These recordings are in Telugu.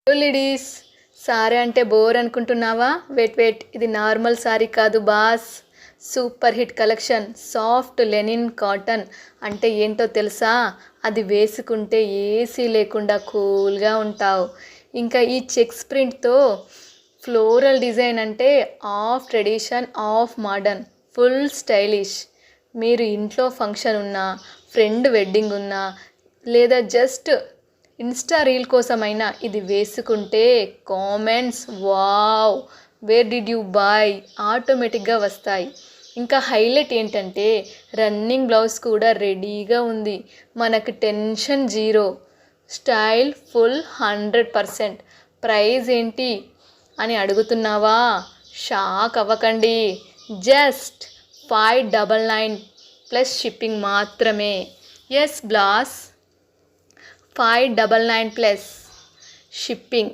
హలో లేడీస్, సారీ అంటే బోర్ అనుకుంటున్నావా? వెయిట్, ఇది నార్మల్ సారీ కాదు boss. Super hit collection soft linen cotton. అంటే ఏంటో తెలుసా? అది వేసుకుంటే ఏసీ లేకుండా కూల్గా ఉంటావు. ఇంకా ఈ చెక్స్ ప్రింట్తో ఫ్లోరల్ డిజైన్ అంటే of tradition of modern, full stylish. మీరు ఇంట్లో ఫంక్షన్ ఉన్నా, ఫ్రెండ్ వెడ్డింగ్ ఉన్నా, లేదా జస్ట్ ఇన్స్టా రీల్ కోసమైనా ఇది వేసుకుంటే comments wow, where did you by ఆటోమేటిక్గా వస్తాయి. ఇంకా హైలైట్ ఏంటంటే రన్నింగ్ బ్లౌజ్ కూడా రెడీగా ఉంది. మనకు tension zero, style full 100%. Price ఏంటి అని అడుగుతున్నావా? షాక్ అవ్వకండి, జస్ట్ 599 ప్లస్ షిప్పింగ్ మాత్రమే. ఎస్ బ్లాస్, 599 plus shipping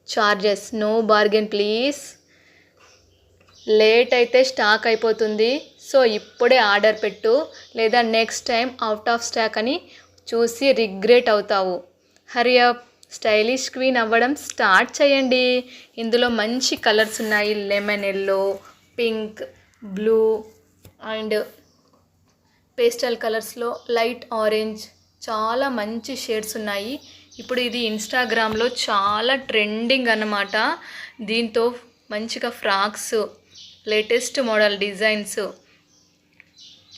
charges. No bargain please. Late అయితే స్టాక్ అయిపోతుంది. సో ఇప్పుడే ఆర్డర్ పెట్టు, లేదా next time out of stock అని చూసి రిగ్రెట్ అవుతావు. హరి అప్, స్టైలిష్ క్వీన్ అవ్వడం స్టార్ట్ చేయండి. ఇందులో మంచి కలర్స్ ఉన్నాయి. Lemon yellow, pink, blue and pastel కలర్స్లో లైట్ ఆరెంజ్, చాలా మంచి షేడ్స్ ఉన్నాయి. ఇప్పుడు ఇది ఇన్స్టాగ్రామ్లో చాలా ట్రెండింగ్ అన్నమాట. దీంతో మంచిగా ఫ్రాక్స్, లేటెస్ట్ మోడల్ డిజైన్స్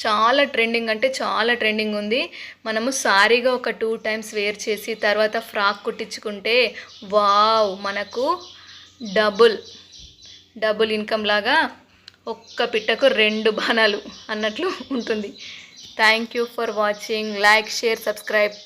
చాలా ట్రెండింగ్ అంటే చాలా ట్రెండింగ్ ఉంది. మనము సారీగా ఒక 2 టైమ్స్ వేర్ చేసి తర్వాత ఫ్రాక్ కుట్టించుకుంటే వావ్, మనకు డబుల్ ఇన్కమ్ లాగా ఒక్క పిట్టకు 2 బాణాలు అన్నట్లు ఉంటుంది. Thank you for watching. Like, share, subscribe.